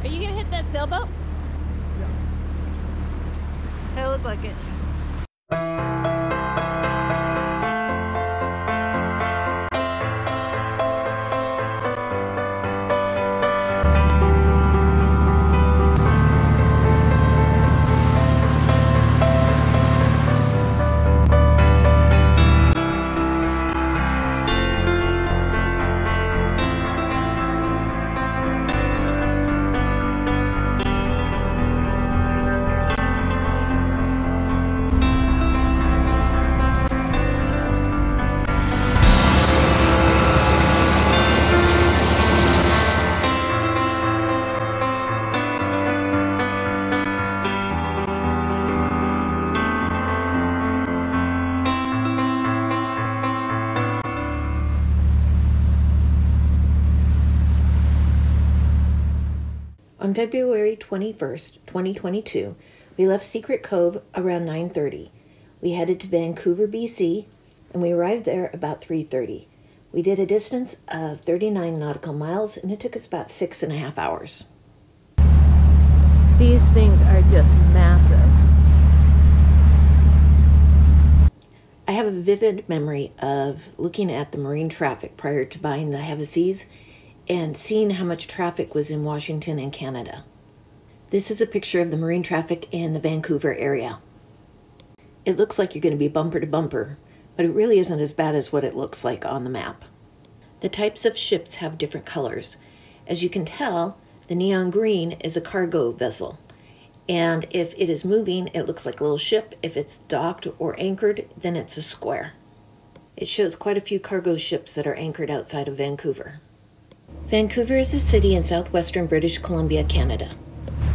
Are you gonna hit that sailboat? Yeah. It looked like it. On February 21st, 2022, we left Secret Cove around 9:30. We headed to Vancouver, B.C., and we arrived there about 3:30. We did a distance of 39 nautical miles, and it took us about 6.5 hours. These things are just massive. I have a vivid memory of looking at the marine traffic prior to buying the Havaseas and seeing how much traffic was in Washington and Canada. This is a picture of the marine traffic in the Vancouver area. It looks like you're going to be bumper to bumper, but it really isn't as bad as what it looks like on the map. The types of ships have different colors. As you can tell, the neon green is a cargo vessel, and if it is moving, it looks like a little ship. If it's docked or anchored, then it's a square. It shows quite a few cargo ships that are anchored outside of Vancouver. Vancouver is a city in southwestern British Columbia, Canada.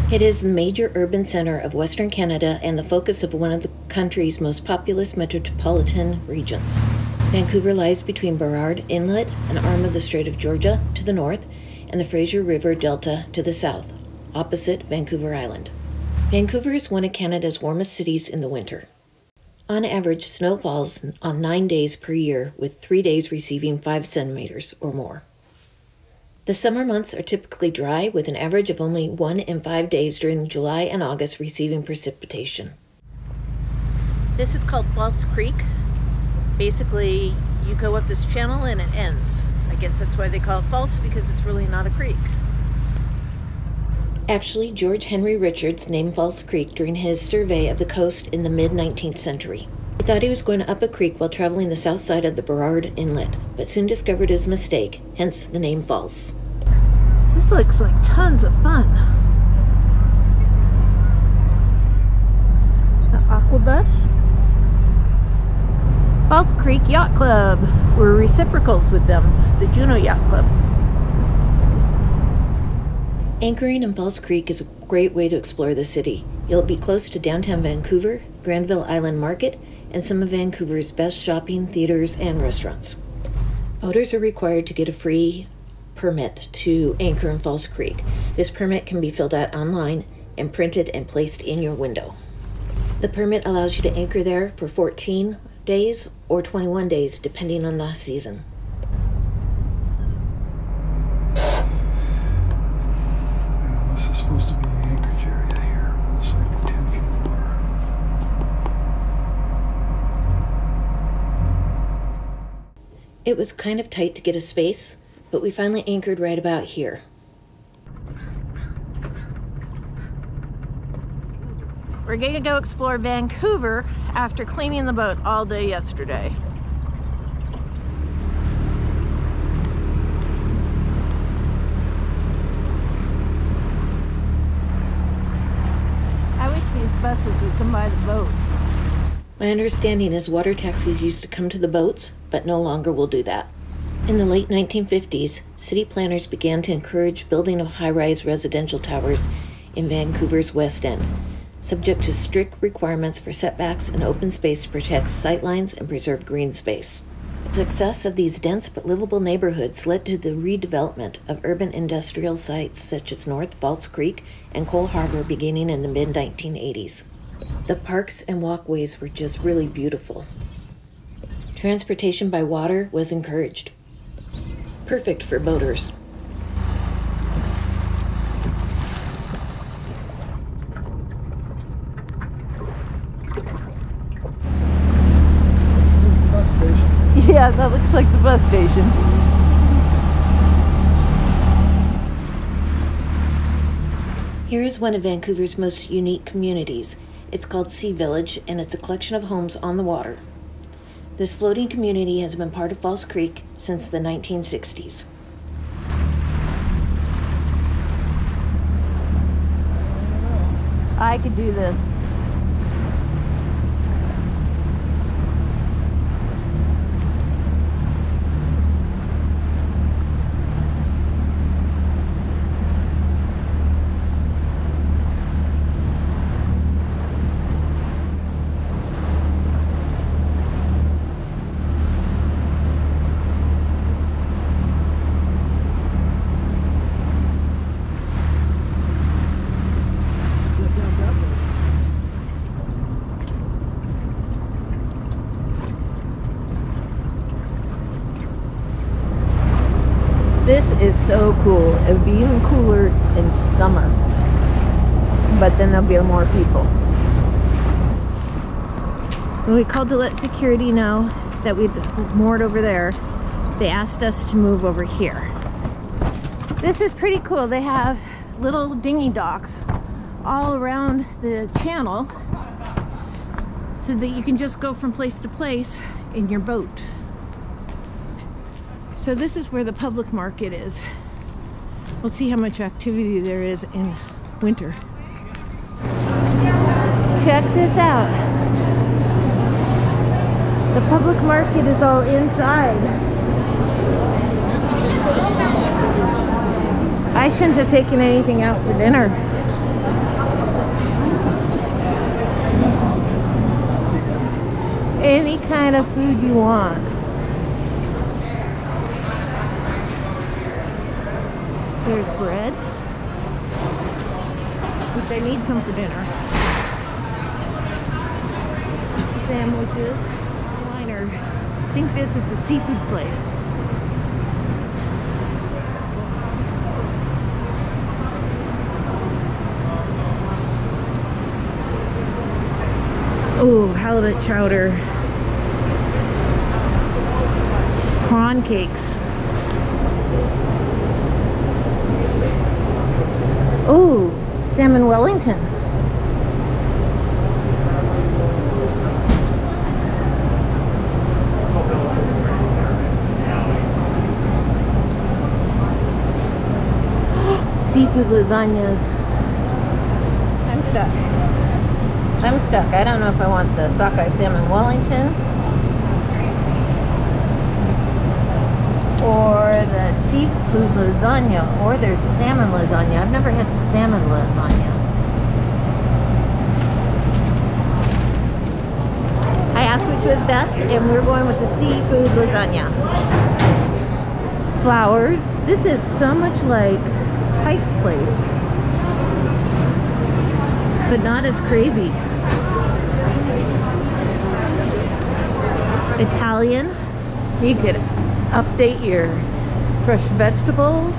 It is the major urban center of Western Canada and the focus of one of the country's most populous metropolitan regions. Vancouver lies between Burrard Inlet, an arm of the Strait of Georgia, to the north, and the Fraser River Delta to the south, opposite Vancouver Island. Vancouver is one of Canada's warmest cities in the winter. On average, snow falls on 9 days per year, with 3 days receiving 5 centimeters or more. The summer months are typically dry, with an average of only 1 in 5 days during July and August receiving precipitation. This is called False Creek. Basically, you go up this channel and it ends. I guess that's why they call it false, because it's really not a creek. Actually, George Henry Richards named False Creek during his survey of the coast in the mid-19th century. He thought he was going up a creek while traveling the south side of the Burrard Inlet, but soon discovered his mistake, hence the name False. This looks like tons of fun. The Aquabus. False Creek Yacht Club. We're reciprocals with them, the Juno Yacht Club. Anchoring in False Creek is a great way to explore the city. You'll be close to downtown Vancouver, Granville Island Market, and some of Vancouver's best shopping, theaters, and restaurants. Boaters are required to get a free permit to anchor in False Creek. This permit can be filled out online and printed and placed in your window. The permit allows you to anchor there for 14 days or 21 days, depending on the season. This is supposed to be the anchorage area here, but it's like 10 feet of water. It was kind of tight to get a space, but we finally anchored right about here. We're going to go explore Vancouver after cleaning the boat all day yesterday. I wish these buses would come by the boats. My understanding is water taxis used to come to the boats, but no longer will do that. In the late 1950s, city planners began to encourage building of high-rise residential towers in Vancouver's West End, subject to strict requirements for setbacks and open space to protect sightlines and preserve green space. The success of these dense but livable neighborhoods led to the redevelopment of urban industrial sites such as North False Creek and Cole Harbor beginning in the mid-1980s. The parks and walkways were just really beautiful. Transportation by water was encouraged. Perfect for boaters. Yeah, that looks like the bus station. Here is one of Vancouver's most unique communities. It's called Sea Village, and it's a collection of homes on the water. This floating community has been part of False Creek since the 1960s. I could do this. This is so cool. It would be even cooler in summer, but then there'll be more people. When we called to let security know that we'd moored over there, they asked us to move over here. This is pretty cool. They have little dinghy docks all around the channel so that you can just go from place to place in your boat. So this is where the public market is. We'll see how much activity there is in winter. Check this out. The public market is all inside. I shouldn't have taken anything out for dinner. Any kind of food you want. There's breads, which I need some for dinner. Sandwiches. Liner. I think this is a seafood place. Oh, halibut chowder. Prawn cakes. Oh, salmon Wellington. Seafood lasagnas. I'm stuck. I don't know if I want the sockeye salmon Wellington or the seafood lasagna, or there's salmon lasagna. I've never had salmon lasagna. I asked which was best, and we're going with the seafood lasagna. Flowers. This is so much like Pike's Place, but not as crazy. Italian. You could update your fresh vegetables.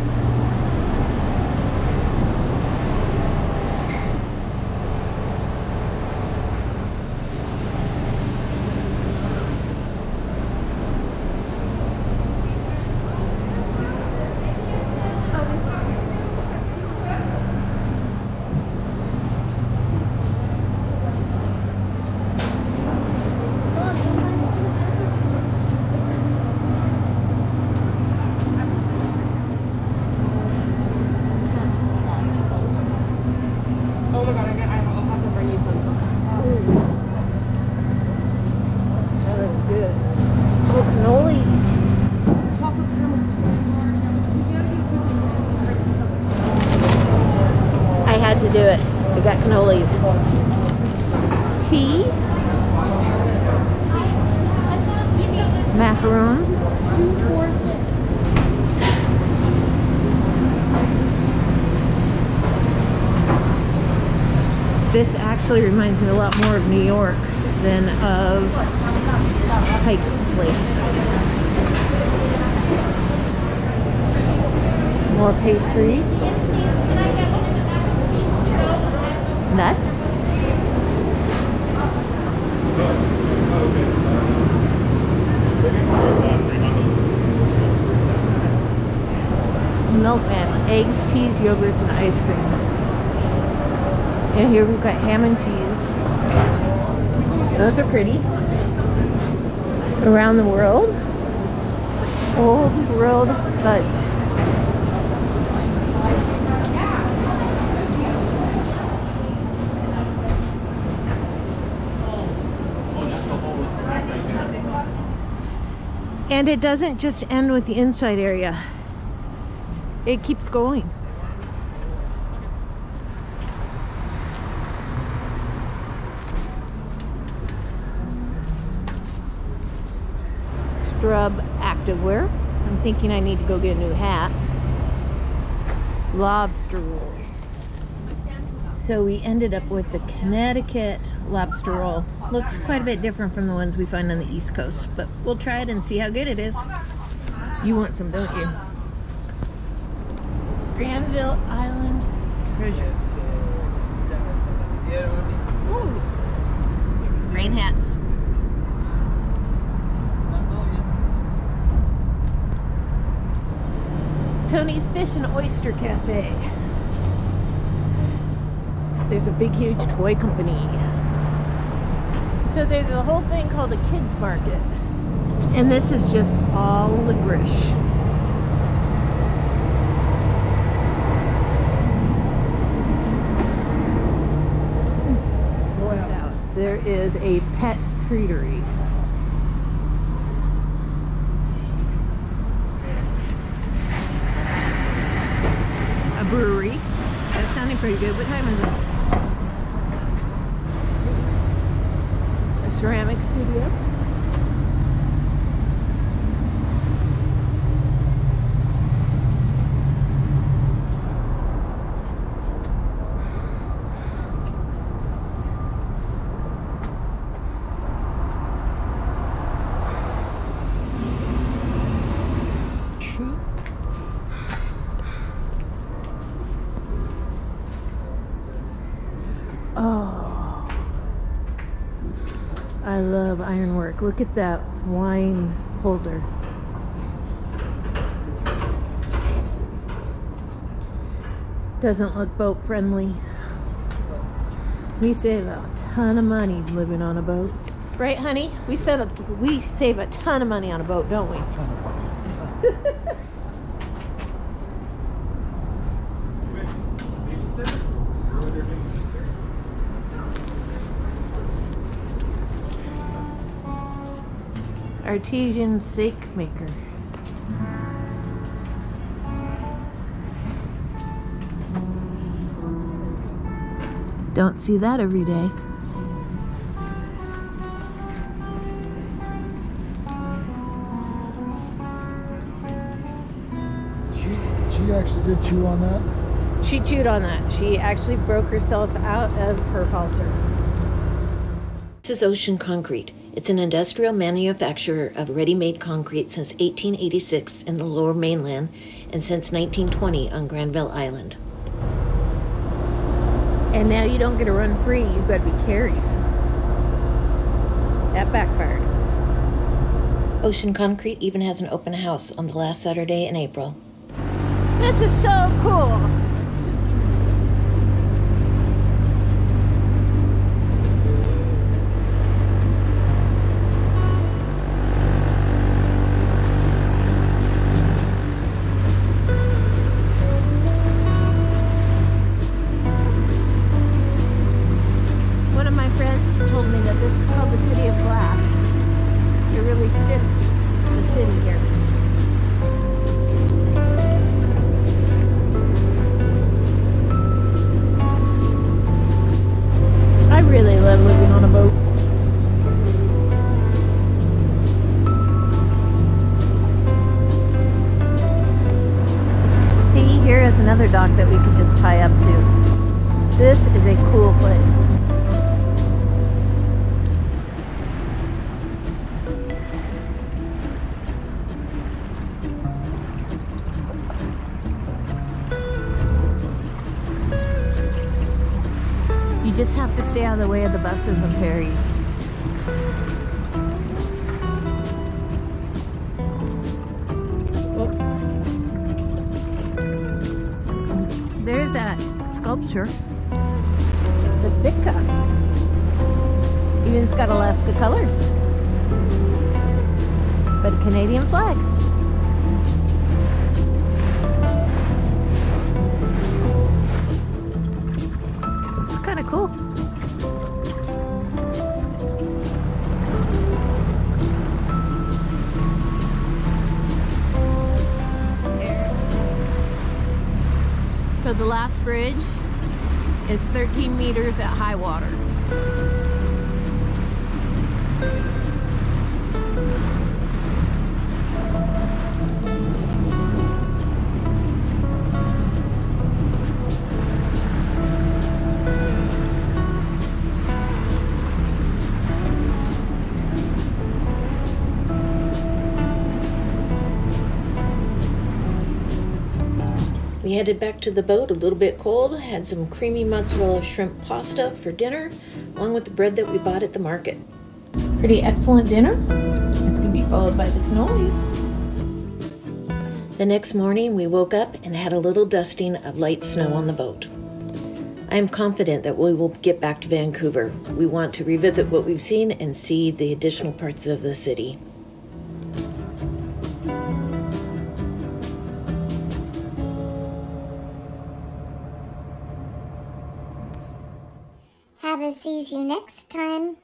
To do it. We got cannolis. Tea. Macarons. This actually reminds me a lot more of New York than of Pike's Place. More pastry. Nuts. yogurts, and ice cream. And here we've got ham and cheese. Those are pretty. Around the world. Old world fudge. And it doesn't just end with the inside area. It keeps going. Strub activewear. I'm thinking I need to go get a new hat. Lobster rolls. So we ended up with the Connecticut lobster roll. Looks quite a bit different from the ones we find on the East Coast, but we'll try it and see how good it is. You want some, don't you? Granville Island treasures. Ooh. Rain hats. Tony's Fish and Oyster Cafe. There's a big, huge toy company. So there's a whole thing called a kids market. And this is just all licorice. There is a pet treatery. A brewery. That's sounding pretty good. What time is it? A ceramic studio. Oh, I love ironwork. Look at that wine holder. Doesn't look boat friendly. We save a ton of money living on a boat. Right, honey? We save a ton of money on a boat, don't we? Artesian sake maker. Don't see that every day. She actually did chew on that? She chewed on that. She actually broke herself out of her halter. This is Ocean Concrete. It's an industrial manufacturer of ready-made concrete since 1886 in the Lower Mainland and since 1920 on Granville Island. And now you don't get to run free, you've got to be carried. That backfired. Ocean Concrete even has an open house on the last Saturday in April. This is so cool. Another dock that we could just tie up to. This is a cool place. You just have to stay out of the way of the buses and ferries. sculpture. The Sitka. Even it's got Alaska colors. But a Canadian flag. It's kind of cool. So the last bridge is 13 meters at high water. We headed back to the boat a little bit cold, had some creamy mozzarella shrimp pasta for dinner, along with the bread that we bought at the market. Pretty excellent dinner. It's going to be followed by the cannolis. The next morning we woke up and had a little dusting of light snow on the boat. I am confident that we will get back to Vancouver. We want to revisit what we've seen and see the additional parts of the city. Havaseas you next time.